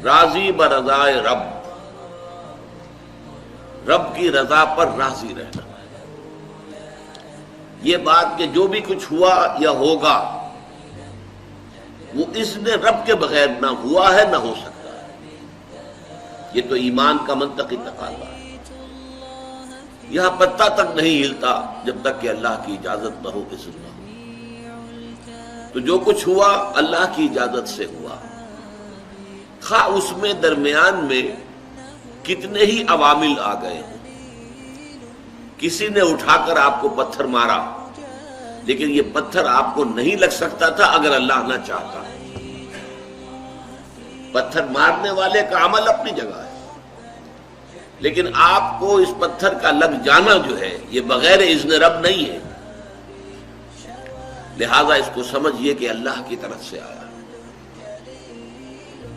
راضی برضائے رب، رب کی رضا پر راضی رہنا۔ یہ بات کہ جو بھی کچھ ہوا یا ہوگا وہ اذن رب کے بغیر نہ ہوا ہے نہ ہو سکتا ہے، یہ تو ایمان کا منطقی تقاضا ہے۔ یہاں پتہ تک نہیں ہلتا جب تک کہ اللہ کی اجازت نہ ہو، اذن نہ ہو۔ تو جو کچھ ہوا اللہ کی اجازت سے ہوا، خواہ اس میں درمیان میں کتنے ہی عوامل آ گئے ہوں۔ کسی نے اٹھا کر آپ کو پتھر مارا، لیکن یہ پتھر آپ کو نہیں لگ سکتا تھا اگر اللہ نہ چاہتا۔ پتھر مارنے والے کا عمل اپنی جگہ ہے، لیکن آپ کو اس پتھر کا لگ جانا جو ہے یہ بغیر اذن رب نہیں ہے، لہذا اس کو سمجھیے کہ اللہ کی طرف سے آیا۔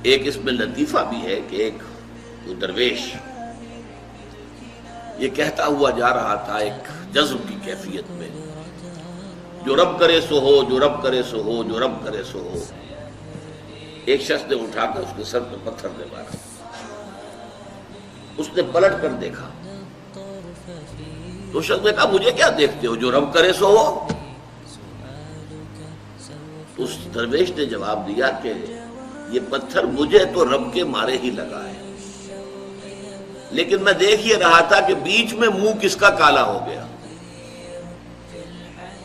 ایک اس میں لطیفہ بھی ہے کہ ایک درویش یہ کہتا ہوا جا رہا تھا ایک جذب کی کیفیت میں، جو رب کرے سو ہو، جو رب کرے سو ہو، جو رب کرے سو ہو۔ ایک شخص نے اٹھا کر اس کے سر پہ پتھر دے مارا۔ اس نے پلٹ کر دیکھا تو شخص نے کہا مجھے کیا دیکھتے ہو، جو رب کرے سو ہو۔ تو اس درویش نے جواب دیا کہ یہ پتھر مجھے تو رب کے مارے ہی لگا ہے، لیکن میں دیکھ یہ رہا تھا کہ بیچ میں منہ کس کا کالا ہو گیا،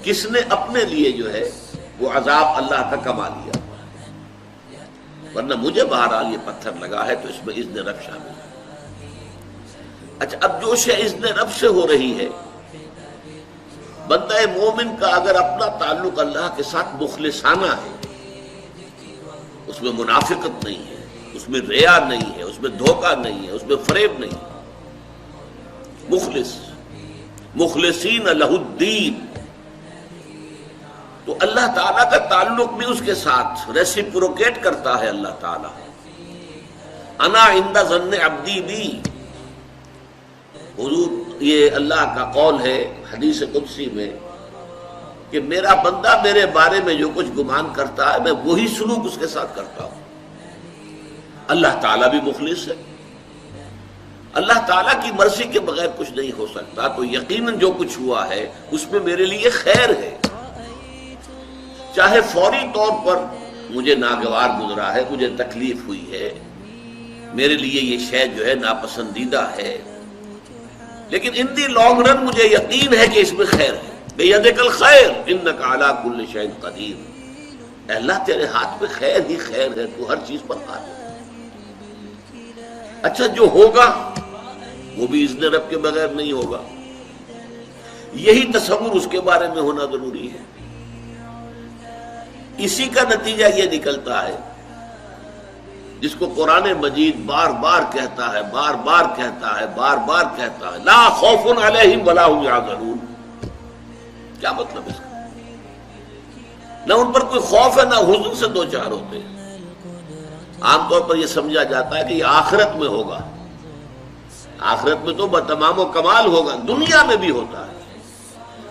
کس نے اپنے لیے جو ہے وہ عذاب اللہ کا کما لیا، ورنہ مجھے بہرحال یہ پتھر لگا ہے تو اس میں اذن رب شامل ہے۔ اچھا، اب جو شے اذن رب سے ہو رہی ہے، بندہ مومن کا اگر اپنا تعلق اللہ کے ساتھ مخلصانہ ہے، اس میں منافقت نہیں ہے، اس میں ریا نہیں ہے، اس میں دھوکہ نہیں ہے، اس میں فریب نہیں ہے، مخلص مخلصین لہ الدین، تو اللہ تعالیٰ کا تعلق بھی اس کے ساتھ ریسیپروکیٹ کرتا ہے۔ اللہ تعالیٰ انا عند ظن عبدی بی، حضور یہ اللہ کا قول ہے حدیث قدسی میں کہ میرا بندہ میرے بارے میں جو کچھ گمان کرتا ہے میں وہی سلوک اس کے ساتھ کرتا ہوں۔ اللہ تعالیٰ بھی مخلص ہے، اللہ تعالیٰ کی مرضی کے بغیر کچھ نہیں ہو سکتا، تو یقیناً جو کچھ ہوا ہے اس میں میرے لیے خیر ہے، چاہے فوری طور پر مجھے ناگوار گزرا ہے، مجھے تکلیف ہوئی ہے، میرے لیے یہ شے جو ہے ناپسندیدہ ہے، لیکن ان دی لانگ رن مجھے یقین ہے کہ اس میں خیر ہے۔ بیدک الخیر انک علی کل شیء قدیر، اے اللہ تیرے ہاتھ میں خیر ہی خیر ہے، تو ہر چیز پر قادر ہے۔ اچھا، جو ہوگا وہ بھی اذن رب کے بغیر نہیں ہوگا، یہی تصور اس کے بارے میں ہونا ضروری ہے۔ اسی کا نتیجہ یہ نکلتا ہے جس کو قرآن مجید بار بار کہتا ہے، بار بار کہتا ہے، بار بار کہتا ہے، لا خوف علیہم ولا هم یحزنون۔ کیا مطلب اس کا؟ نہ ان پر کوئی خوف ہے نہ حزن سے دو چار ہوتے ہیں۔ عام طور پر یہ سمجھا جاتا ہے کہ یہ آخرت میں ہوگا، آخرت میں تو بتمام و کمال ہوگا، دنیا میں بھی ہوتا ہے۔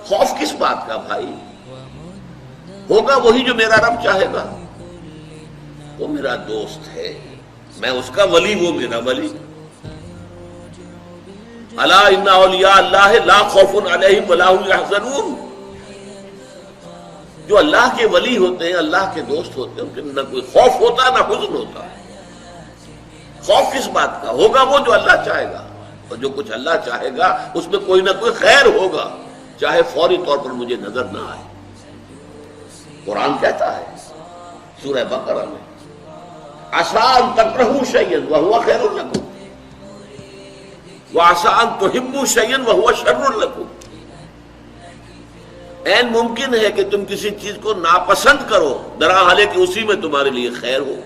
خوف کس بات کا بھائی؟ ہوگا وہی جو میرا رب چاہے گا، وہ میرا دوست ہے، میں اس کا ولی، وہ میرا ولی۔ الا ان اولیاء اللہ لا خوف علیہم ولا هم یحزنون، جو اللہ کے ولی ہوتے ہیں، اللہ کے دوست ہوتے ہیں، ان کے نہ کوئی خوف ہوتا نہ حزن ہوتا۔ خوف کس بات کا؟ ہوگا وہ جو اللہ چاہے گا، اور جو کچھ اللہ چاہے گا اس میں کوئی نہ کوئی خیر ہوگا، چاہے فوری طور پر مجھے نظر نہ آئے۔ قرآن کہتا ہے سورہ بقرہ میں عسیٰ ان تکرہوا شیئا وہو خیر لکم وعسیٰ ان تحبوا شیئا وہو شر لکم، عین ممکن ہے کہ تم کسی چیز کو ناپسند کرو درحالے کہ اسی میں تمہارے لیے خیر ہو،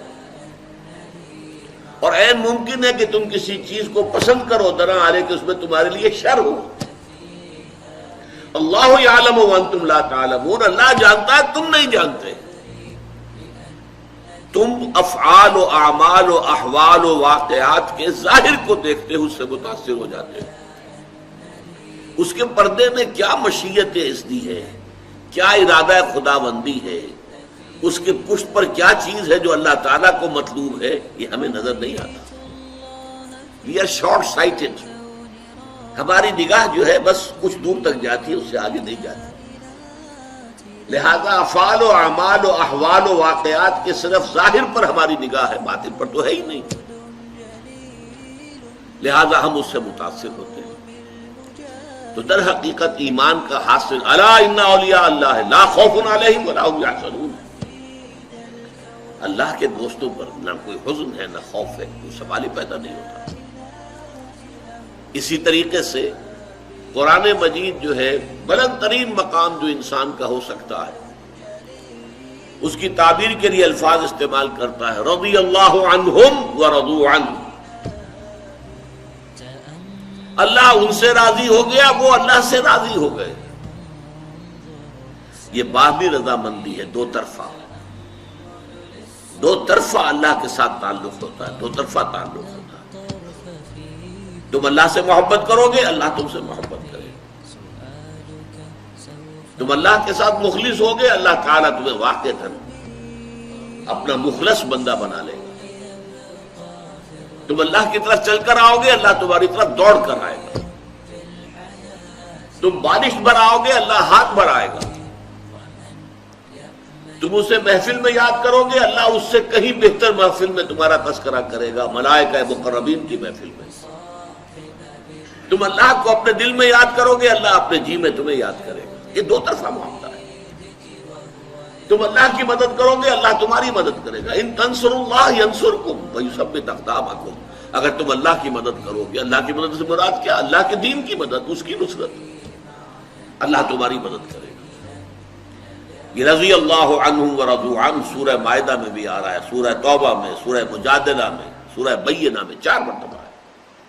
اور عین ممکن ہے کہ تم کسی چیز کو پسند کرو درحالے کہ اس میں تمہارے لیے شر ہو۔ اللہ یعلم وانتم لا تعلمون، اللہ جانتا ہے تم نہیں جانتے۔ تم افعال و اعمال و احوال و واقعات کے ظاہر کو دیکھتے ہو، اس سے متاثر ہو جاتے ہو۔ اس کے پردے میں کیا مشیت اذنی ہے، کیا ارادہ خداوندی ہے، اس کے پشت پر کیا چیز ہے جو اللہ تعالیٰ کو مطلوب ہے، یہ ہمیں نظر نہیں آتا. We are short sighted. ہماری نگاہ جو ہے بس کچھ دور تک جاتی ہے، اس سے آگے نہیں جاتی. لہذا افعال و اعمال و احوال و واقعات کے صرف ظاہر پر ہماری نگاہ ہے، باطن پر تو ہے ہی نہیں. لہذا ہم اس سے متاثر ہوتے ہیں. تو در حقیقت ایمان کا حاصل الا ان اولیاء اللہ لا خوف علیہم ولا هم یحزنون. اللہ کے دوستوں پر نہ کوئی حزن ہے نہ خوف ہے، کوئی سوال ہی پیدا نہیں ہوتا. اسی طریقے سے قرآن مجید جو ہے بلند ترین مقام جو انسان کا ہو سکتا ہے، اس کی تعبیر کے لیے الفاظ استعمال کرتا ہے رضی اللہ عنہم ورضوا عنہ. اللہ ان سے راضی ہو گیا، وہ اللہ سے راضی ہو گئے. یہ باہمی رضامندی ہے، دو طرفہ اللہ کے ساتھ تعلق ہوتا ہے، دو طرفہ تعلق ہوتا ہے. تم اللہ سے محبت کرو گے، اللہ تم سے محبت کرے گا. تم اللہ کے ساتھ مخلص ہوگے، اللہ تعالیٰ تمہیں واقعتاً اپنا مخلص بندہ بنا لے گا. تم اللہ کی طرف چل کر آؤ گے، اللہ تمہاری طرف دوڑ کر آئے گا. تم بارش برآؤ گے، اللہ ہاتھ بڑھائے گا. تم اسے محفل میں یاد کرو گے، اللہ اس سے کہیں بہتر محفل میں تمہارا تذکرہ کرے گا، ملائکہ مقربین کی محفل میں. تم اللہ کو اپنے دل میں یاد کرو گے، اللہ اپنے جی میں تمہیں یاد کرے گا. یہ دو طرفہ معاملہ ہے. تم اللہ کی مدد کرو گے، اللہ تمہاری مدد کرے گا. ان تنصروا اللہ ینصرکم ویثبت اقدامکم. اگر تم اللہ کی مدد کرو گے، اللہ کی مدد سے مراد کیا؟ اللہ کے دین کی مدد، اس کی نصرت. اللہ تمہاری مدد کرے گا. یہ رضی اللہ عنہم ورضوا عنہ سورہ مائدہ میں بھی آ رہا ہے، سورہ توبہ میں، سورہ مجادلہ میں، سورہ بینہ میں 4 مرتبہ ہے.